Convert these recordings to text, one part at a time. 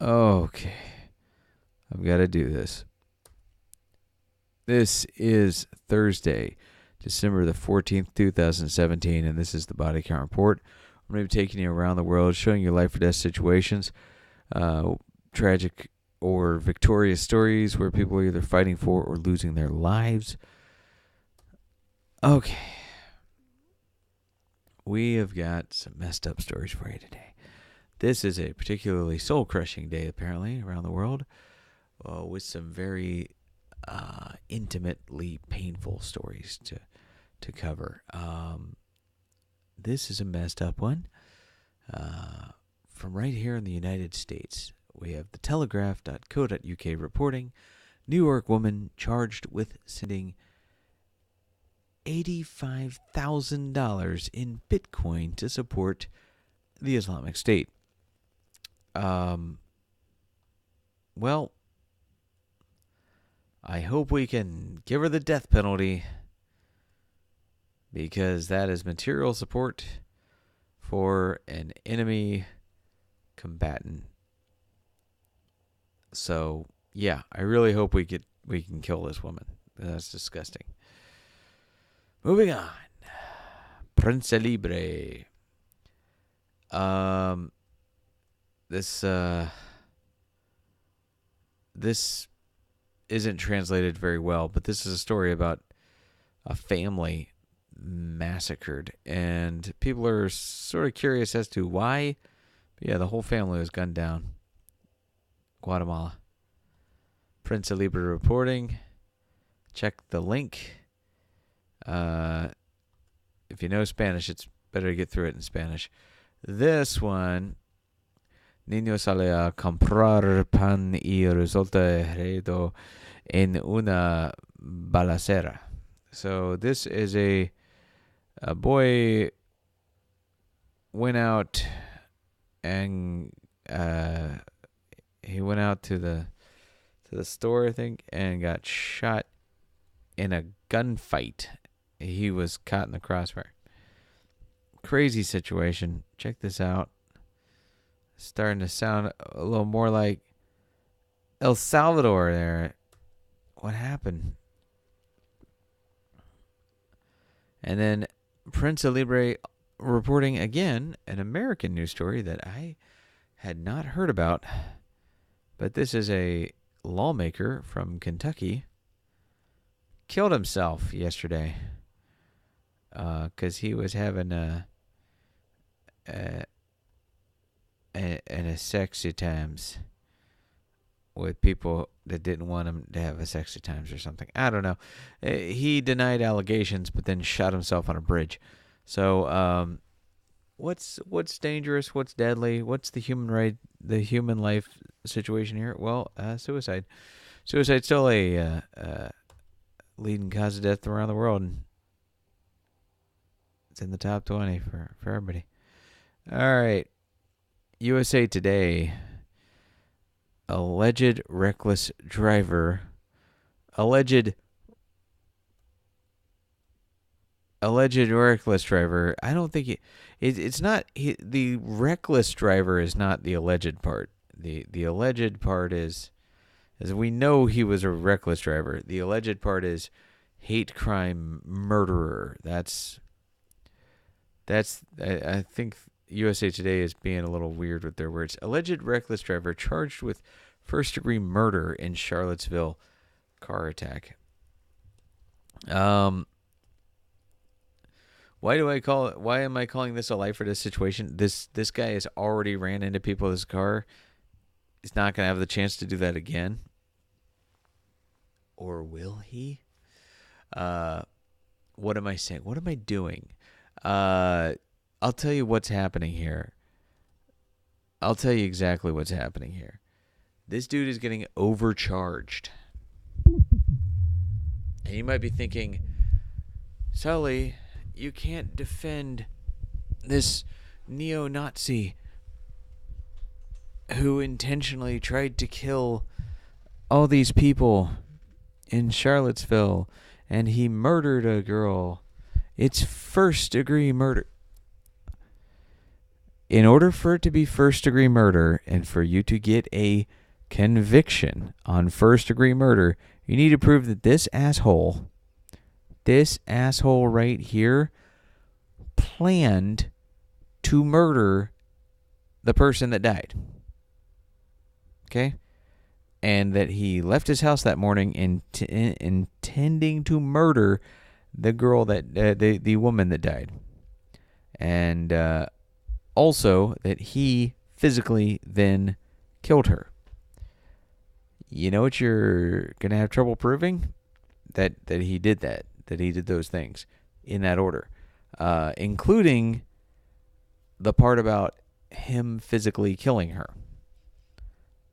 Okay. I've got to do this. This is Thursday, December the 14th, 2017, and this is the Body Count Report. I'm going to be taking you around the world, showing you life or death situations, tragic or victorious stories where people are either fighting for or losing their lives. Okay. We have got some messed up stories for you today. This is a particularly soul-crushing day, apparently, around the world, with some very intimately painful stories to cover. This is a messed up one from right here in the United States. We have the Telegraph.co.uk reporting, New York woman charged with sending $85,000 in Bitcoin to support the Islamic State. Well, I hope we can give her the death penalty, because that is material support for an enemy combatant. So, yeah, I really hope we can kill this woman. That's disgusting. Moving on. Prince Libre. This isn't translated very well, but this is a story about a family massacred, and people are sort of curious as to why. But yeah, the whole family was gunned down. Guatemala. Prince Libre reporting. Check the link. If you know Spanish, it's better to get through it in Spanish. This one, niño sale a comprar pan y resulta herido en una balacera. So this is a boy went out and he went out to the store, I think, and got shot in a gunfight. He was caught in the crossfire. Crazy situation. Check this out. Starting to sound a little more like El Salvador there. What happened? And then Prince Libre reporting again an American news story that I had not heard about. But this is a lawmaker from Kentucky. Killed himself yesterday. Because he was having a sexy times with people that didn't want him to have a sexy times or something. I don't know. He denied allegations, but then shot himself on a bridge. So, what's dangerous? What's deadly? What's the human life situation here? Well, suicide. Suicide's still a leading cause of death around the world. It's in the top 20 for everybody. All right. USA Today. Alleged reckless driver. Alleged reckless driver. I don't think it's not. The reckless driver is not the alleged part. The alleged part is, as we know, he was a reckless driver. The alleged part is hate crime murderer. I think USA Today is being a little weird with their words. Alleged reckless driver charged with first-degree murder in Charlottesville car attack. Why am I calling this a life or death situation? This guy has already ran into people with his car. He's not going to have the chance to do that again. Or will he? What am I saying? What am I doing? I'll tell you what's happening here. I'll tell you exactly what's happening here. This dude is getting overcharged. And you might be thinking, Sully, you can't defend this neo-Nazi who intentionally tried to kill all these people in Charlottesville, and he murdered a girl. It's first-degree murder. in order for it to be first-degree murder and for you to get a conviction on first-degree murder, you need to prove that this asshole right here, planned to murder the person that died. Okay? And that he left his house that morning intending to murder the girl that the woman that died. And also that he physically then killed her. You know what you're going to have trouble proving? That he did that he did those things in that order. Including the part about him physically killing her.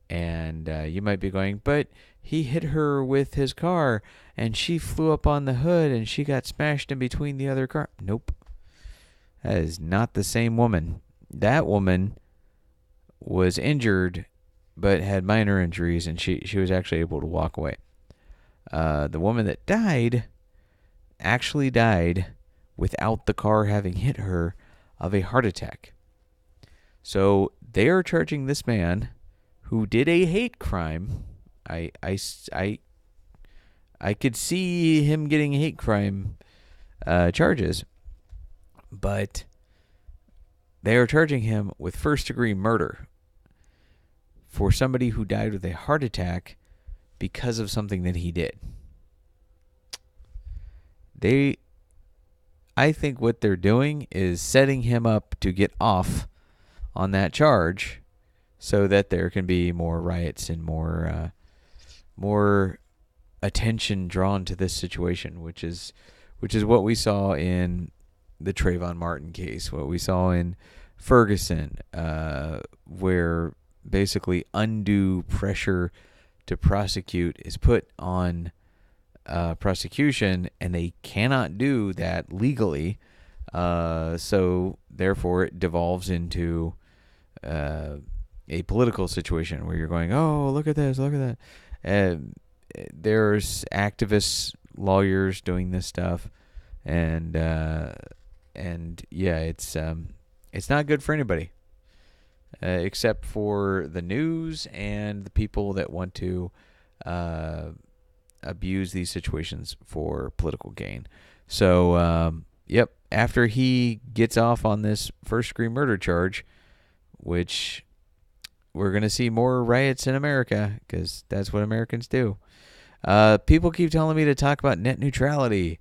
And you might be going, but he hit her with his car and she flew up on the hood and she got smashed in between the other car. Nope. That is not the same woman. That woman was injured but had minor injuries, and she was actually able to walk away. The woman that died actually died without the car having hit her of a heart attack. So they are charging this man who did a hate crime. I could see him getting hate crime charges, but they are charging him with first-degree murder for somebody who died with a heart attack because of something that he did. I think what they're doing is setting him up to get off on that charge so that there can be more riots and more attention drawn to this situation, which is what we saw in the Trayvon Martin case, what we saw in Ferguson, where basically undue pressure to prosecute is put on prosecution, and they cannot do that legally. So therefore, it devolves into a political situation where you're going, oh, look at this, look at that. There's activists, lawyers doing this stuff, and yeah, it's not good for anybody, except for the news and the people that want to abuse these situations for political gain. So, yep, after he gets off on this first-degree murder charge, which we're going to see more riots in America, because that's what Americans do. People keep telling me to talk about net neutrality.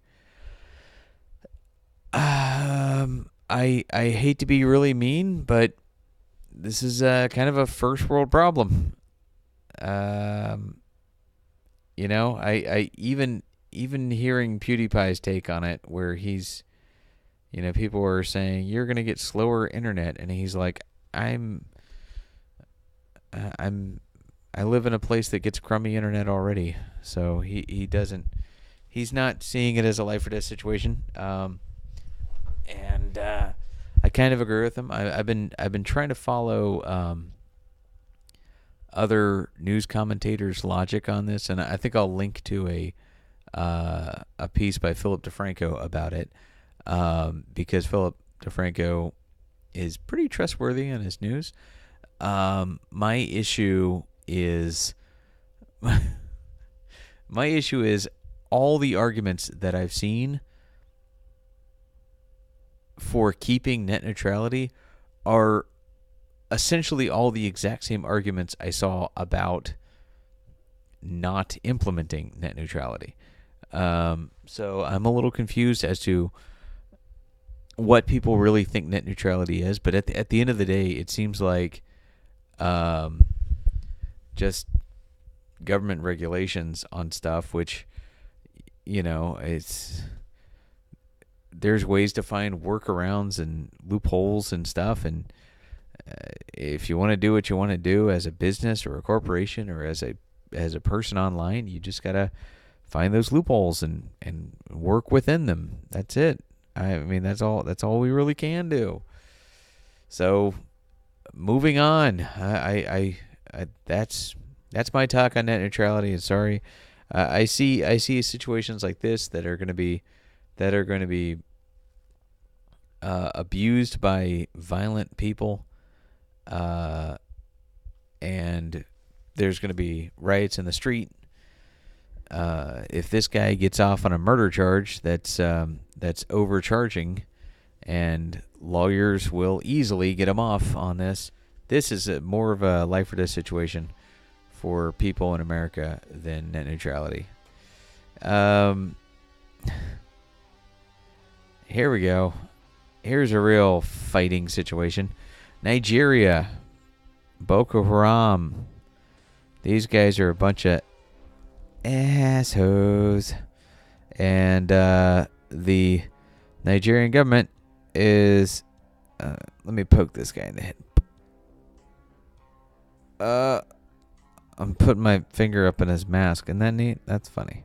I hate to be really mean, but this is kind of a first world problem. You know, I even hearing PewDiePie's take on it, where he's, you know, people are saying you're gonna get slower internet, and he's like, I live in a place that gets crummy internet already, so he's not seeing it as a life or death situation. And I kind of agree with him. I've been trying to follow other news commentators' logic on this, and I think I'll link to a piece by Philip DeFranco about it, because Philip DeFranco is pretty trustworthy in his news. My issue is all the arguments that I've seen for keeping net neutrality are essentially all the exact same arguments I saw about not implementing net neutrality. So I'm a little confused as to what people really think net neutrality is, but at the end of the day, it seems like just government regulations on stuff, which, you know, there's ways to find workarounds and loopholes and stuff, and if you want to do what you want to do as a business or a corporation or as a person online, you just gotta find those loopholes and work within them. That's it. I mean, that's all we really can do. So, moving on. I that's my talk on net neutrality. And sorry, I see situations like this that are going to be abused by violent people and there's going to be riots in the street. If this guy gets off on a murder charge, that's overcharging, and lawyers will easily get him off on this. This is more of a life or death situation for people in America than net neutrality. Here we go. Here's a real fighting situation. Nigeria, Boko Haram. These guys are a bunch of assholes. And the Nigerian government is... let me poke this guy in the head. I'm putting my finger up in his mask. Isn't that neat? That's funny.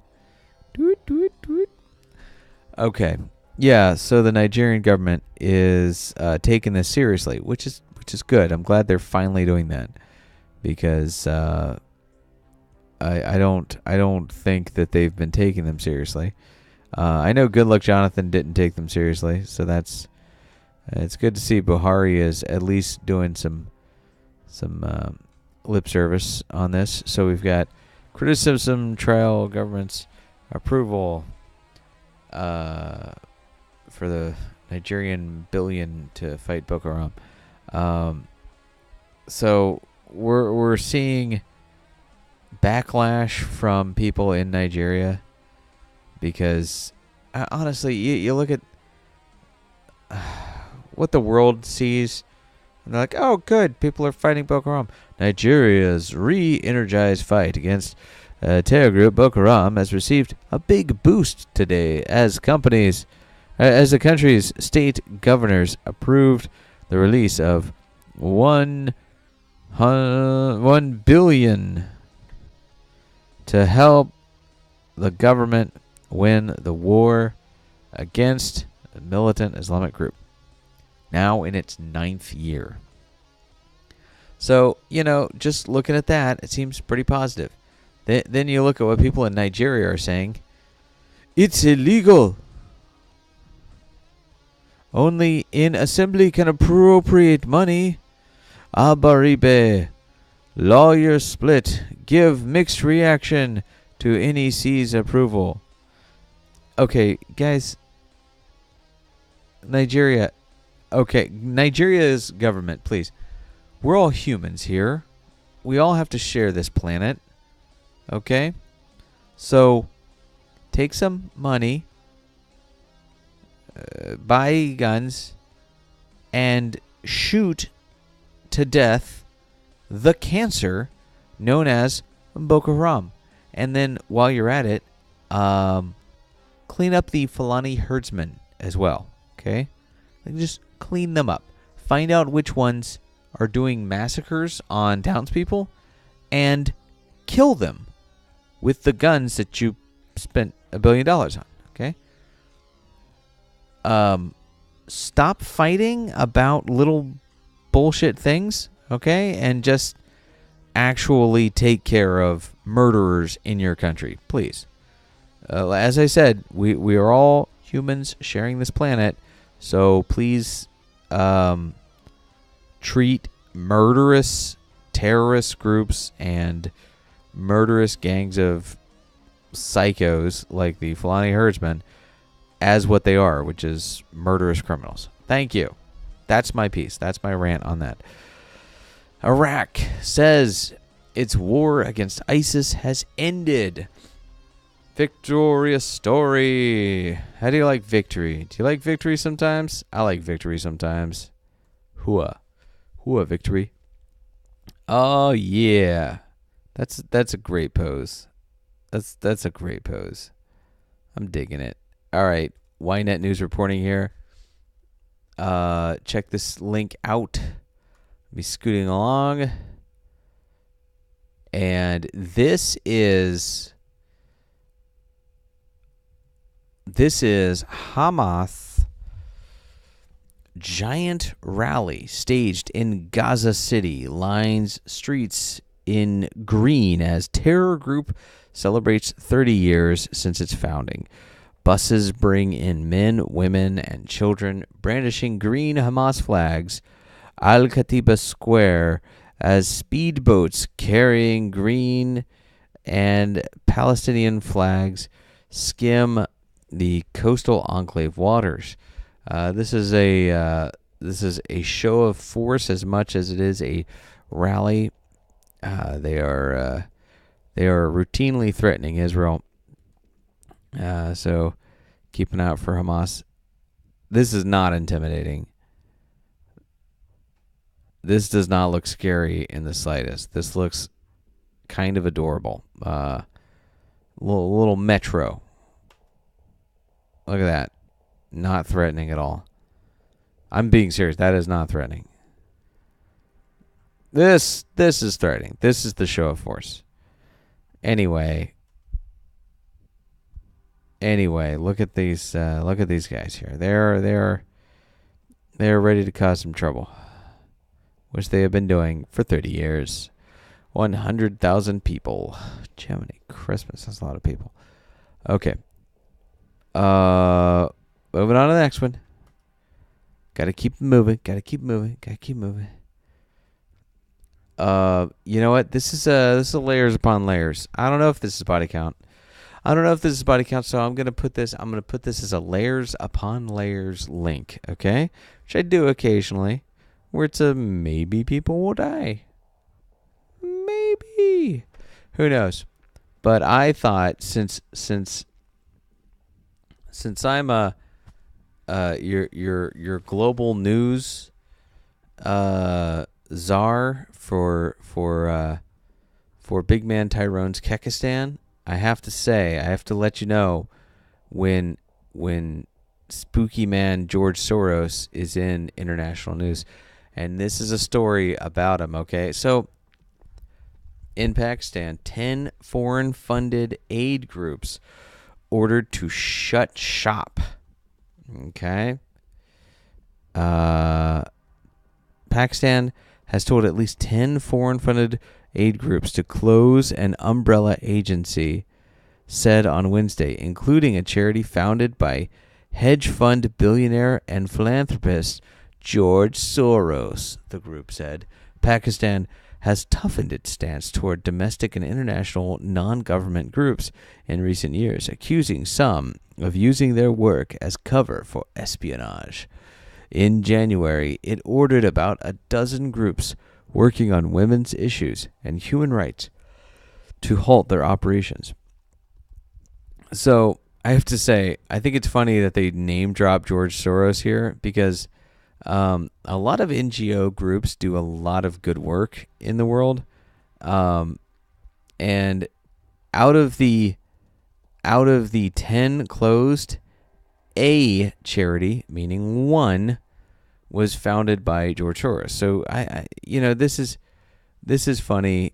Okay. Yeah, so the Nigerian government is taking this seriously, which is good. I'm glad they're finally doing that, because I don't think that they've been taking them seriously. I know Goodluck Jonathan didn't take them seriously, so it's good to see Buhari is at least doing some lip service on this. So we've got criticism, trial, government's approval for the Nigerian billion to fight Boko Haram. So we're seeing backlash from people in Nigeria, because honestly, you look at what the world sees, and they're like, oh, good, people are fighting Boko Haram. Nigeria's re-energized fight against terror group Boko Haram has received a big boost today as the country's state governors approved the release of $1 billion to help the government win the war against a militant Islamic group, now in its 9th year. So, just looking at that, it seems pretty positive. Then you look at what people in Nigeria are saying. It's illegal. Only in assembly can appropriate money. Abaribe. Lawyer split. Give mixed reaction to NEC's approval. Okay, guys. Nigeria. Okay, Nigeria's government, please. We're all humans here. We all have to share this planet. Okay? So, take some money. Buy guns, and shoot to death the cancer known as Boko Haram. And then while you're at it, clean up the Fulani herdsmen as well. Okay? Just clean them up. Find out which ones are doing massacres on townspeople and kill them with the guns that you spent $1 billion on. Okay? Stop fighting about little bullshit things, okay? And just actually take care of murderers in your country, please. As I said, we are all humans sharing this planet, so please treat murderous terrorist groups and murderous gangs of psychos like the Fulani herdsmen as what they are, which is murderous criminals. Thank you. That's my piece. That's my rant on that. Iraq says its war against ISIS has ended. Victorious story. How do you like victory? Do you like victory sometimes? I like victory sometimes. Hua victory. Oh yeah. That's a great pose. That's a great pose. I'm digging it. All right, Ynet News reporting here. Check this link out. Be scooting along. And this is Hamas giant rally staged in Gaza City lines streets in green as terror group celebrates 30 years since its founding. Buses bring in men, women, and children brandishing green Hamas flags Al Katiba Square as speedboats carrying green and Palestinian flags skim the coastal enclave waters. This is a show of force as much as it is a rally. They are routinely threatening Israel. So keep an eye out for Hamas. This is not intimidating. This does not look scary in the slightest. This looks kind of adorable. Little metro. Look at that. Not threatening at all. I'm being serious. That is not threatening. This is threatening. This is the show of force. Anyway, look at these guys here. They're ready to cause some trouble, which they have been doing for 30 years. 100,000 people. Jiminy Christmas, that's a lot of people. Okay. Moving on to the next one. Gotta keep moving. You know what? This is layers upon layers. I don't know if this is body count. So I'm gonna put this as a layers upon layers link, okay? Which I do occasionally, where it's a maybe people will die. Maybe. Who knows? But I thought since I'm your global news czar for Big Man Tyrone's Kekistan, I have to let you know when spooky man George Soros is in international news. And this is a story about him, okay? So in Pakistan, 10 foreign-funded aid groups ordered to shut shop. Okay? Pakistan has told at least 10 foreign-funded aid groups to close an umbrella agency, said on Wednesday, including a charity founded by hedge fund billionaire and philanthropist George Soros, the group said. Pakistan has toughened its stance toward domestic and international non-government groups in recent years, accusing some of using their work as cover for espionage. In January, it ordered about a dozen groups working on women's issues and human rights to halt their operations. So I have to say, I think it's funny that they name drop George Soros here, because a lot of NGO groups do a lot of good work in the world, and out of the 10 closed, a charity, meaning one, was founded by George Soros. So I this is funny.